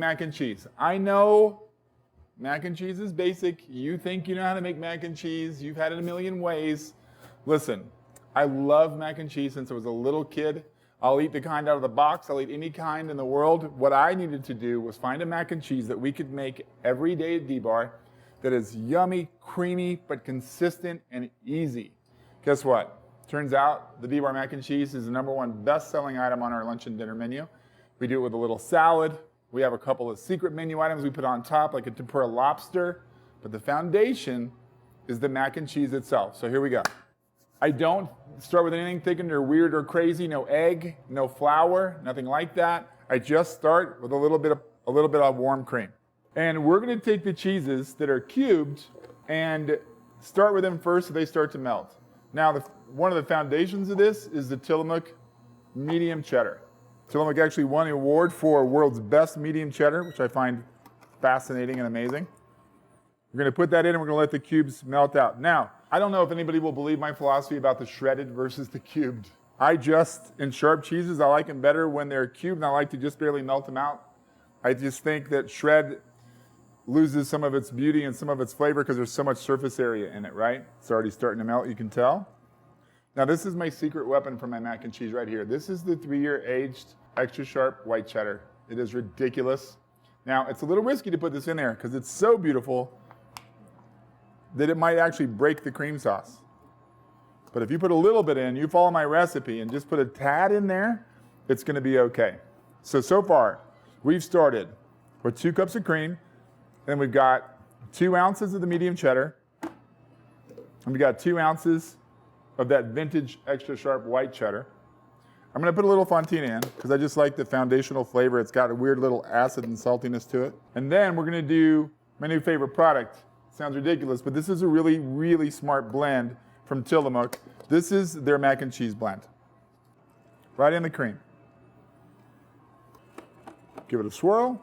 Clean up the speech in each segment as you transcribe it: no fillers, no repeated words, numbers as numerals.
mac and cheese. I know mac and cheese is basic. You think you know how to make mac and cheese. You've had it a million ways. Listen, I love mac and cheese since I was a little kid. I'll eat the kind out of the box. I'll eat any kind in the world. What I needed to do was find a mac and cheese that we could make every day at D-Bar that is yummy, creamy, but consistent and easy. Guess what? Turns out the D-Bar mac and cheese is the #1 best-selling item on our lunch and dinner menu. We do it with a little salad. We have a couple of secret menu items we put on top, like a tempura lobster. But the foundation is the mac and cheese itself. So here we go. I don't start with anything thickened or weird or crazy. No egg, no flour, nothing like that. I just start with a little bit of warm cream. And we're going to take the cheeses that are cubed and start with them first so they start to melt. Now, one of the foundations of this is the Tillamook medium cheddar. Tillamook actually won the award for world's best medium cheddar, which I find fascinating and amazing. We're going to put that in and we're going to let the cubes melt out. Now, I don't know if anybody will believe my philosophy about the shredded versus the cubed. In sharp cheeses, I like them better when they're cubed, and I like to just barely melt them out. I just think that shred loses some of its beauty and some of its flavor because there's so much surface area in it, right? It's already starting to melt, you can tell. Now, this is my secret weapon for my mac and cheese right here. This is the 3-year aged extra sharp white cheddar. It is ridiculous. Now, it's a little risky to put this in there because it's so beautiful that it might actually break the cream sauce. But if you put a little bit in, you follow my recipe and just put a tad in there, it's going to be okay. So far, we've started with 2 cups of cream, and we've got 2 ounces of the medium cheddar, and we got 2 ounces of that vintage extra sharp white cheddar. I'm going to put a little fontina in because I just like the foundational flavor. It's got a weird little acid and saltiness to it. And then we're going to do my new favorite product. Sounds ridiculous, but this is a really, really smart blend from Tillamook. This is their mac and cheese blend. Right in the cream. Give it a swirl.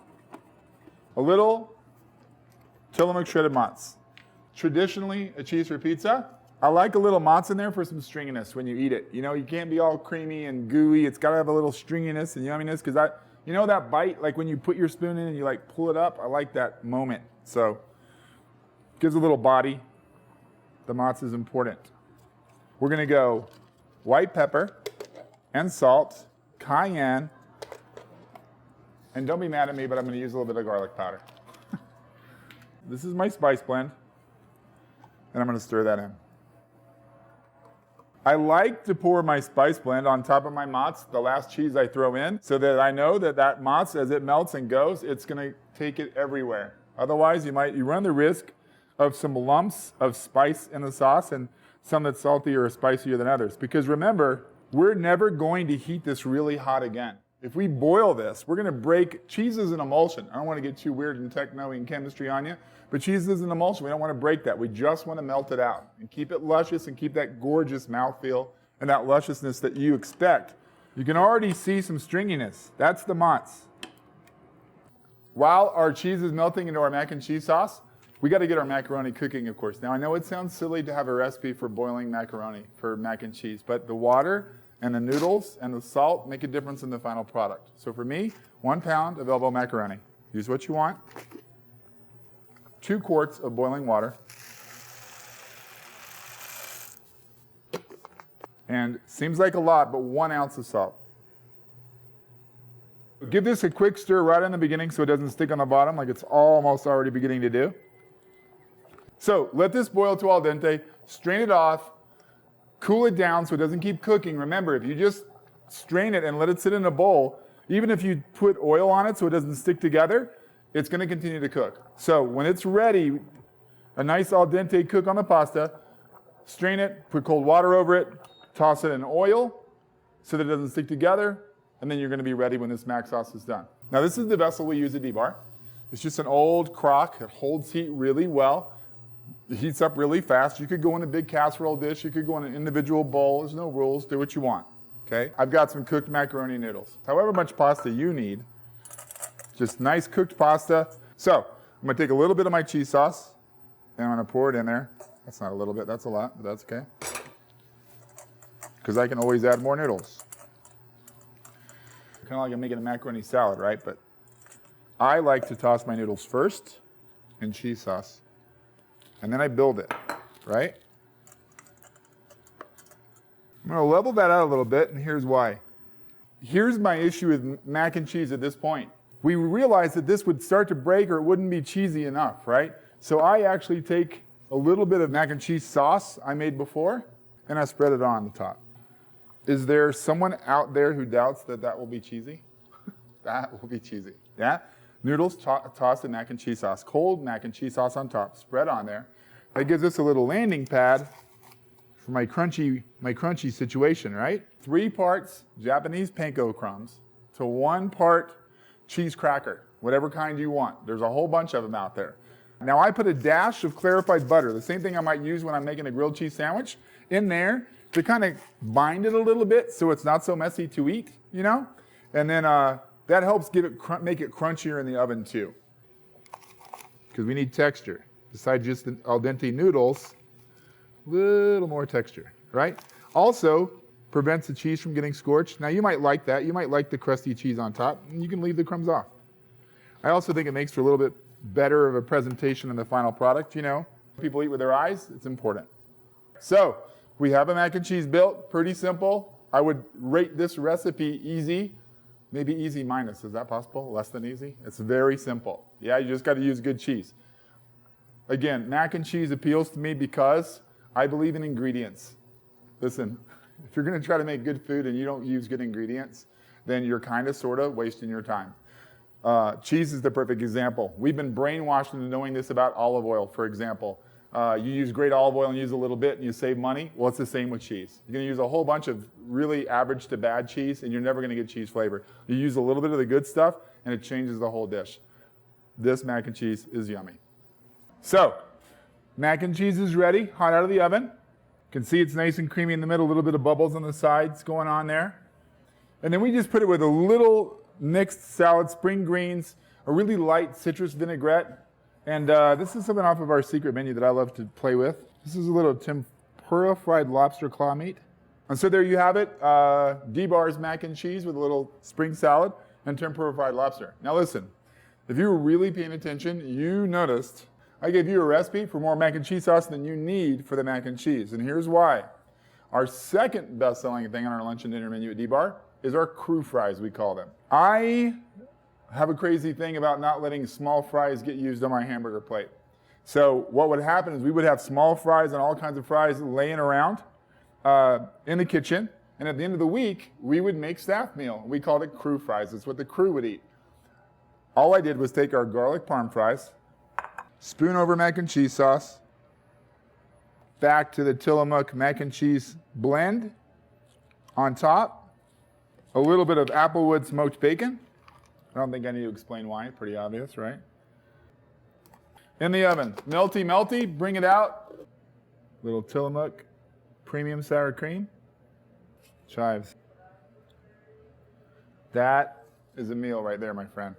A little Tillamook shredded mozz. Traditionally, a cheese for pizza. I like a little mozz in there for some stringiness when you eat it. You know, you can't be all creamy and gooey. It's got to have a little stringiness and yumminess because you know that bite, like when you put your spoon in and you like pull it up? I like that moment. So, gives a little body. The mozz is important. We're going to go white pepper and salt, cayenne, and don't be mad at me, but I'm going to use a little bit of garlic powder. This is my spice blend, and I'm going to stir that in. I like to pour my spice blend on top of my mozz, the last cheese I throw in, so that I know that mozz, as it melts and goes, it's going to take it everywhere. Otherwise, you run the risk of some lumps of spice in the sauce and some that's saltier or spicier than others. Because remember, we're never going to heat this really hot again. If we boil this, we're going to break. Cheese is an emulsion. I don't want to get too weird and techno and chemistry on you, but cheese is an emulsion. We don't want to break that. We just want to melt it out and keep it luscious and keep that gorgeous mouthfeel and that lusciousness that you expect. You can already see some stringiness. That's the mozz. While our cheese is melting into our mac and cheese sauce, we got to get our macaroni cooking, of course. Now, I know it sounds silly to have a recipe for boiling macaroni for mac and cheese, but the water and the noodles and the salt make a difference in the final product. So for me, 1 pound of elbow macaroni. Use what you want. 2 quarts of boiling water. And seems like a lot, but 1 ounce of salt. Give this a quick stir right in the beginning so it doesn't stick on the bottom like it's almost already beginning to do. So let this boil to al dente, strain it off, cool it down so it doesn't keep cooking. Remember, if you just strain it and let it sit in a bowl, even if you put oil on it so it doesn't stick together, it's going to continue to cook. So when it's ready, a nice al dente cook on the pasta, strain it, put cold water over it, toss it in oil so that it doesn't stick together, and then you're going to be ready when this mac sauce is done. Now this is the vessel we use at D-Bar. It's just an old crock. It holds heat really well. It heats up really fast. You could go in a big casserole dish. You could go in an individual bowl. There's no rules. Do what you want. Okay? I've got some cooked macaroni noodles. However much pasta you need, just nice cooked pasta. So I'm going to take a little bit of my cheese sauce, and I'm going to pour it in there. That's not a little bit. That's a lot, but that's okay. Because I can always add more noodles. Kind of like I'm making a macaroni salad, right? But I like to toss my noodles first in cheese sauce, and then I build it, right? I'm going to level that out a little bit, and here's why. Here's my issue with mac and cheese at this point. We realized that this would start to break or it wouldn't be cheesy enough, right? So I actually take a little bit of mac and cheese sauce I made before, and I spread it on the top. Is there someone out there who doubts that that will be cheesy? That will be cheesy, yeah? Noodles tossed in mac and cheese sauce, cold mac and cheese sauce on top, spread on there. That gives us a little landing pad for my crunchy situation, right? 3 parts Japanese panko crumbs to 1 part cheese cracker, whatever kind you want. There's a whole bunch of them out there. Now I put a dash of clarified butter, the same thing I might use when I'm making a grilled cheese sandwich, in there to kind of bind it a little bit so it's not so messy to eat, you know? And then that helps make it crunchier in the oven too. Because we need texture. Besides just the al dente noodles, a little more texture, right? Also, prevents the cheese from getting scorched. Now you might like that. You might like the crusty cheese on top, and you can leave the crumbs off. I also think it makes for a little bit better of a presentation in the final product, you know. People eat with their eyes, it's important. So, we have a mac and cheese built, pretty simple. I would rate this recipe easy, maybe easy minus, is that possible? Less than easy? It's very simple. Yeah, you just gotta use good cheese. Again, mac and cheese appeals to me because I believe in ingredients. Listen, if you're gonna try to make good food and you don't use good ingredients, then you're kind of, sort of wasting your time. Cheese is the perfect example. We've been brainwashed into knowing this about olive oil, for example. You use great olive oil and use a little bit and you save money. Well, it's the same with cheese. You're gonna use a whole bunch of really average to bad cheese and you're never gonna get cheese flavor. You use a little bit of the good stuff and it changes the whole dish. This mac and cheese is yummy. So, mac and cheese is ready, hot out of the oven. You can see it's nice and creamy in the middle, a little bit of bubbles on the sides going on there. And then we just put it with a little mixed salad, spring greens, a really light citrus vinaigrette. And this is something off of our secret menu that I love to play with. This is a little tempura fried lobster claw meat. And so there you have it, D-Bar's mac and cheese with a little spring salad and tempura fried lobster. Now listen, if you were really paying attention, you noticed I gave you a recipe for more mac and cheese sauce than you need for the mac and cheese. And here's why. Our second best-selling thing on our lunch and dinner menu at D-Bar is our crew fries, we call them. I have a crazy thing about not letting small fries get used on my hamburger plate. So what would happen is we would have small fries and all kinds of fries laying around in the kitchen. And at the end of the week, we would make staff meal. We called it crew fries. It's what the crew would eat. All I did was take our garlic parm fries, spoon over mac and cheese sauce, back to the Tillamook mac and cheese blend on top, a little bit of applewood smoked bacon. I don't think I need to explain why, pretty obvious, right? In the oven, melty, melty, bring it out. Little Tillamook premium sour cream, chives. That is a meal right there, my friend.